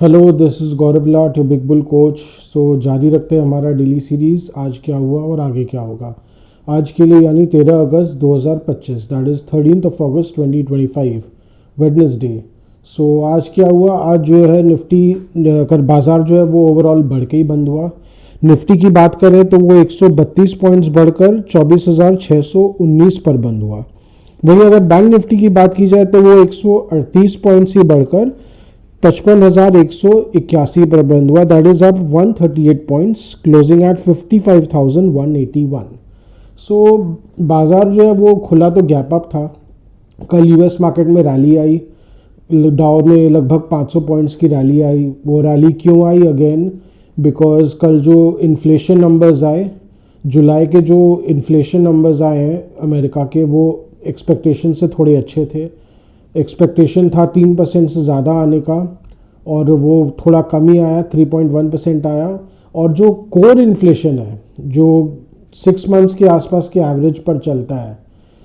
Hello, this is Gaurav Lat, your big bull coach. So जारी रखते हैं हमारा डेली सीरीज़। आज क्या हुआ और आगे क्या होगा आज के लिए, यानी 13 अगस्त 2025, that is 13th of August 2025, Wednesday. So आज क्या हुआ, आज जो है निफ्टी कर बाज़ार जो है वो ओवरऑल बढ़ के ही बंद हुआ। निफ्टी की बात करें तो वो 132 पॉइंट्स बढ़कर 24,619 पर बंद हुआ। वहीं अगर बैंक निफ्टी की बात की जाए तो वो 138 पॉइंट्स ही बढ़कर 55,181 पर बंद हुआ। That is up 138 points, closing at 55,181। So बाजार जो है वो खुला तो गैप अप था। कल यूएस मार्केट में रैली आई, डाउ में लगभग 500 पॉइंट्स की रैली आई। वो रैली क्यों आई? अगेन बिकॉज कल जो इन्फ्लेशन नंबर्स आए, जुलाई के जो इन्फ्लेशन नंबर्स आए हैं अमेरिका के, वो एक्सपेक्टेशन से थोड़े अच्छे थे। एक्सपेक्टेशन था 3% से ज़्यादा आने का, और वो थोड़ा कम ही आया, 3.1% आया। और जो कोर इन्फ्लेशन है, जो 6 मंथ्स के आसपास के एवरेज पर चलता है,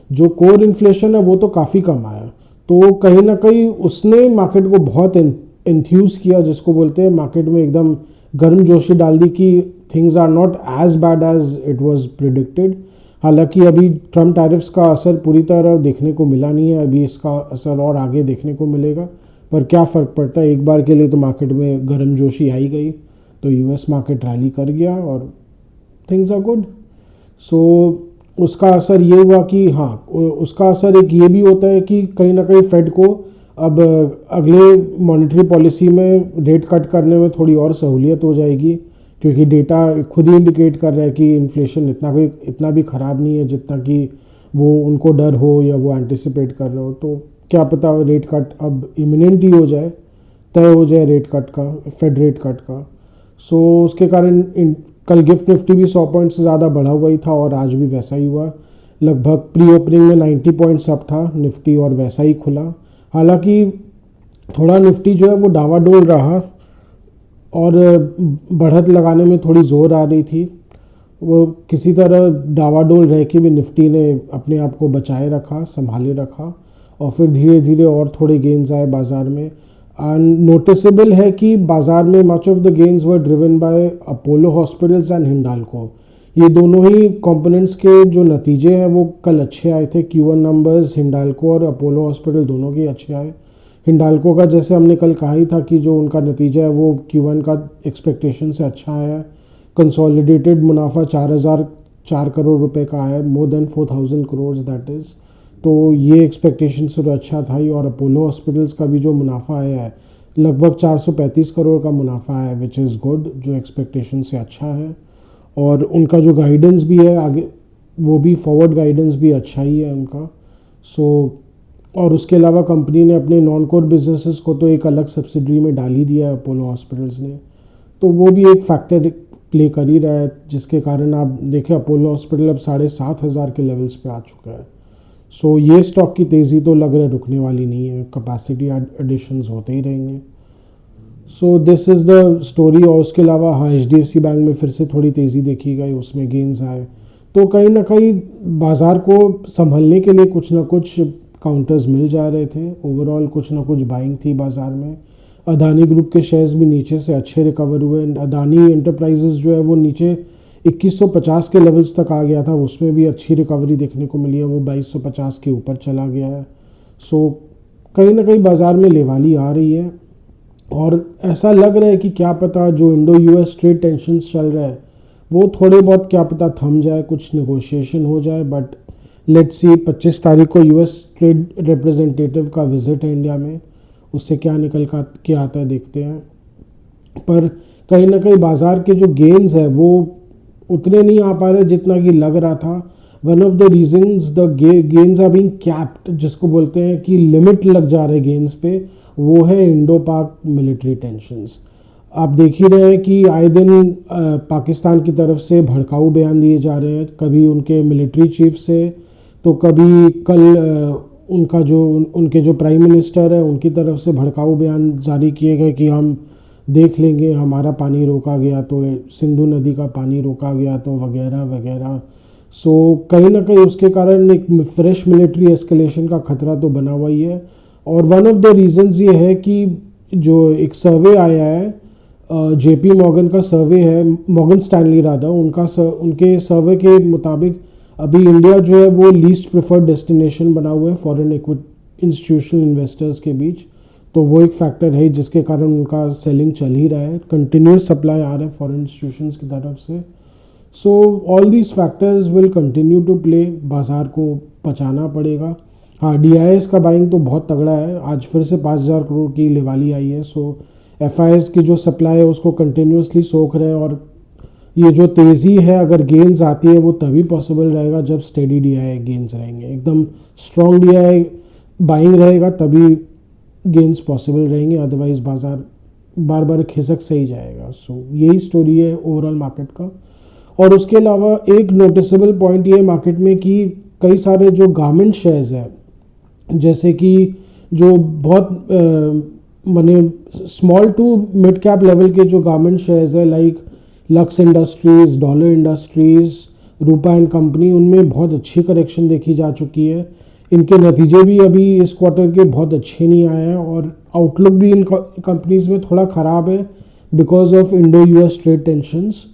जो कोर इन्फ्लेशन है वो तो काफ़ी कम आया। तो कहीं ना कहीं उसने मार्केट को बहुत इंथ्यूज़ किया, जिसको बोलते हैं मार्केट में एकदम गर्म जोशी डाल दी कि things are not as bad as it was predicted. हालांकि अभी ट्रम्प टैरिफ्स का असर पूरी तरह देखने को मिला नहीं है, अभी इसका असर और आगे देखने को मिलेगा। पर क्या फ़र्क पड़ता है, एक बार के लिए तो मार्केट में गर्मजोशी आई गई, तो यूएस मार्केट रैली कर गया और थिंग्स आर गुड। सो उसका असर ये हुआ कि हाँ, उसका असर एक ये भी होता है कि कहीं ना कहीं फेड को अब अगले मॉनेटरी पॉलिसी में रेट कट करने में थोड़ी और सहूलियत हो जाएगी, क्योंकि डेटा खुद ही इंडिकेट कर रहा है कि इन्फ्लेशन इतना भी ख़राब नहीं है जितना कि वो उनको डर हो या वो एंटिसिपेट कर रहे हो। तो क्या पता रेट कट अब इमिनेंट ही हो जाए, तय हो जाए रेट कट का, फेड रेट कट का। सो उसके कारण कल गिफ्ट निफ्टी भी 100 पॉइंट से ज़्यादा बढ़ा हुआ ही था, और आज भी वैसा ही हुआ। लगभग प्री ओपनिंग में 90 पॉइंट्स अप था निफ्टी, और वैसा ही खुला। हालांकि थोड़ा निफ्टी जो है वो डावाडोल रहा, और बढ़त लगाने में थोड़ी ज़ोर आ रही थी। वो किसी तरह डावाडोल रह के भी निफ्टी ने अपने आप को बचाए रखा, संभाले रखा, और फिर धीरे धीरे और थोड़े गेंस आए बाज़ार में। नोटिसेबल है कि बाज़ार में much of the gains were driven by Apollo Hospitals and Hindalco. ये दोनों ही कंपोनेंट्स के जो नतीजे हैं वो कल अच्छे आए थे। Q1 नंबर्स हिंडाल्को और अपोलो हॉस्पिटल दोनों के अच्छे आए। हिंडाल्को का जैसे हमने कल कहा ही था कि जो उनका नतीजा है वो Q1 का एक्सपेक्टेशन से अच्छा आया है। कंसोलिडेटेड मुनाफा 4,004 करोड़ रुपए का आया, more than 4,000 crore that is. तो ये एक्सपेक्टेशन से तो अच्छा था ही। और अपोलो हॉस्पिटल्स का भी जो मुनाफा आया है लगभग 435 करोड़ का मुनाफा आया है, विच इज़ गुड, जो एक्सपेक्टेशन से अच्छा है। और उनका जो गाइडेंस भी है आगे, वो भी फॉरवर्ड गाइडेंस भी अच्छा ही है उनका। सो और उसके अलावा कंपनी ने अपने नॉन कोर बिजनेसेस को तो एक अलग सब्सिडरी में डाल ही दिया है अपोलो हॉस्पिटल्स ने, तो वो भी एक फैक्टर प्ले कर ही रहा है, जिसके कारण आप देखें अपोलो हॉस्पिटल अब 7,500 के लेवल्स पे आ चुका है। सो ये स्टॉक की तेज़ी तो लग रहा है रुकने वाली नहीं है, कैपेसिटी एडिशंस होते ही रहेंगे। So this is the story. और उसके अलावा हाँ, HDFC बैंक में फिर से थोड़ी तेज़ी देखी गई, उसमें गेंस आए। तो कहीं ना कहीं बाज़ार को संभलने के लिए कुछ ना कुछ काउंटर्स मिल जा रहे थे। ओवरऑल कुछ ना कुछ बाइंग थी बाज़ार में। अदानी ग्रुप के शेयर्स भी नीचे से अच्छे रिकवर हुए। अदानी एंटरप्राइजेस जो है वो नीचे 2150 के लेवल्स तक आ गया था, उसमें भी अच्छी रिकवरी देखने को मिली है, वो 2250 के ऊपर चला गया है। सो कहीं ना कहीं बाज़ार में लेवाली आ रही है, और ऐसा लग रहा है कि क्या पता जो इंडो US ट्रेड टेंशन्स चल रहा है वो थोड़े बहुत क्या पता थम जाए, कुछ नेगोशिएशन हो जाए। बट लेट्स सी, 25 तारीख को US ट्रेड रिप्रेजेंटेटिव का विजिट है इंडिया में, उससे क्या निकल के आता है देखते हैं। पर कहीं ना कहीं बाज़ार के जो गेंस है वो उतने नहीं आ पा रहे जितना कि लग रहा था। One of the reasons the gains are being capped, जिसको बोलते हैं कि लिमिट लग जा रहे गेंस पे, वो है इंडो पाक मिलिट्री टेंशंस। आप देख ही रहे हैं कि आए दिन पाकिस्तान की तरफ से भड़काऊ बयान दिए जा रहे हैं, कभी उनके मिलिट्री चीफ से, तो कभी कल उनका जो उनके जो प्राइम मिनिस्टर है उनकी तरफ से भड़काऊ बयान जारी किए गए कि हम देख लेंगे, हमारा पानी रोका गया तो, सिंधु नदी का पानी रोका गया तो, वगैरह वगैरह। सो कहीं ना कहीं उसके कारण एक फ्रेश मिलिट्री एस्केलेशन का खतरा तो बना हुआ ही है। और वन ऑफ द रीजंस ये है कि जो एक सर्वे आया है, जेपी मॉर्गन का सर्वे है, मॉर्गन स्टैनली राधा, उनके सर्वे के मुताबिक अभी इंडिया जो है वो लीस्ट प्रेफर्ड डेस्टिनेशन बना हुआ है फॉरेन इंस्टीट्यूशनल इन्वेस्टर्स के बीच। तो वो एक फैक्टर है जिसके कारण उनका सेलिंग चल ही रहा है, कंटिन्यूस सप्लाई आ रहा है फॉरेन इंस्टीट्यूशंस की तरफ से। So all these factors will continue to play, बाजार को पचाना पड़ेगा। हाँ, DIIs का बाइंग तो बहुत तगड़ा है, आज फिर से 5,000 करोड़ की लेवाली आई है। सो FIs की जो सप्लाई है उसको कंटिन्यूसली सोख रहे हैं, और ये जो तेज़ी है अगर गेंस आती है वो तभी पॉसिबल रहेगा जब स्टेडी DII गेंस रहेंगे, एकदम स्ट्रॉन्ग DII बाइंग रहेगा तभी गेंस पॉसिबल रहेंगे, अदरवाइज बाजार बार बार खिसक से ही जाएगा। सो यही स्टोरी है ओवरऑल मार्केट का। और उसके अलावा एक नोटिसेबल पॉइंट ये मार्केट में कि कई सारे जो गारमेंट शेयर्स हैं, जैसे कि जो बहुत माने small to mid cap level के जो गारमेंट शेयर्स है, लाइक लक्स इंडस्ट्रीज़, डॉलर इंडस्ट्रीज़, रूपा एंड कंपनी, उनमें बहुत अच्छी करेक्शन देखी जा चुकी है। इनके नतीजे भी अभी इस क्वार्टर के बहुत अच्छे नहीं आए हैं, और आउटलुक भी इन कंपनीज़ में थोड़ा ख़राब है because of Indo US trade tensions.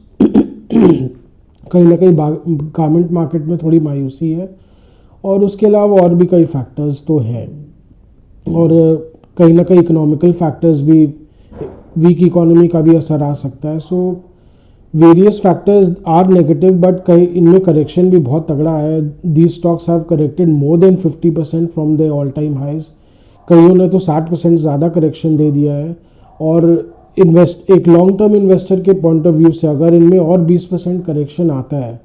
कहीं ना कहीं गारमेंट मार्केट में थोड़ी मायूसी है, और उसके अलावा और भी कई फैक्टर्स तो हैं, और कहीं ना कहीं इकोनॉमिकल फैक्टर्स भी, वीक इकोनॉमी का भी असर आ सकता है। So various factors are negative, but कई इनमें करेक्शन भी बहुत तगड़ा है। These stocks have corrected more than 50% from the all time highs, कईयों ने तो 60% ज़्यादा करेक्शन दे दिया है। और एक लॉन्ग टर्म इन्वेस्टर के पॉइंट ऑफ व्यू से अगर इनमें और 20% करेक्शन आता है,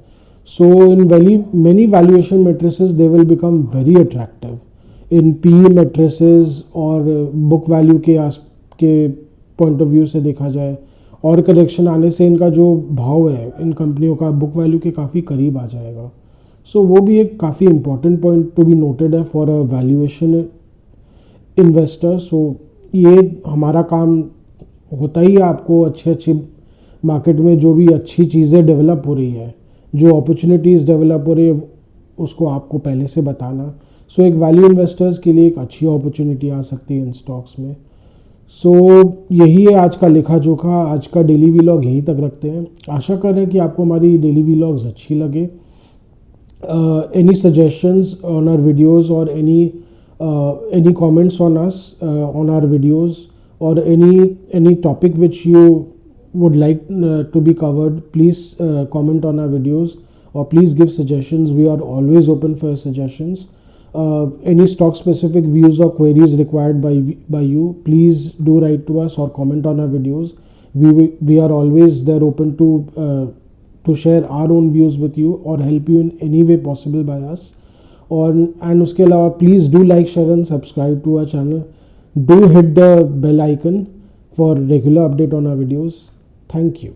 so in many valuation matrices they will become very attractive in PE matrices, और बुक वैल्यू के पॉइंट ऑफ व्यू से देखा जाए, और करेक्शन आने से इनका जो भाव है इन कंपनियों का बुक वैल्यू के काफ़ी करीब आ जाएगा। सो वो भी एक काफ़ी important point to be noted है फॉर अ वैल्यूएशन इन्वेस्टर। सो ये हमारा काम होता ही है, आपको अच्छी मार्केट में जो भी अच्छी चीज़ें डेवलप हो रही है, जो अपॉर्चुनिटीज़ डेवलप हो रही है, उसको आपको पहले से बताना। सो एक वैल्यू इन्वेस्टर्स के लिए एक अच्छी अपॉर्चुनिटी आ सकती है इन स्टॉक्स में। सो यही है आज का लेखा जोखा, आज का डेली व्लॉग यहीं तक रखते हैं। आशा कर रहे हैं कि आपको हमारी डेली व्लॉग्स अच्छी लगे। Any suggestions on our videos, और any comments on us on our videos, or any topic which you would like to be covered, please comment on our videos, or please give suggestions. We are always open for suggestions. Any stock specific views or queries required by you, please do write to us or comment on our videos. We are always there open to share our own views with you or help you in any way possible by us. And उसके अलावा please do like, share and subscribe to our channel. Do hit the bell icon for regular update on our videos. Thank you.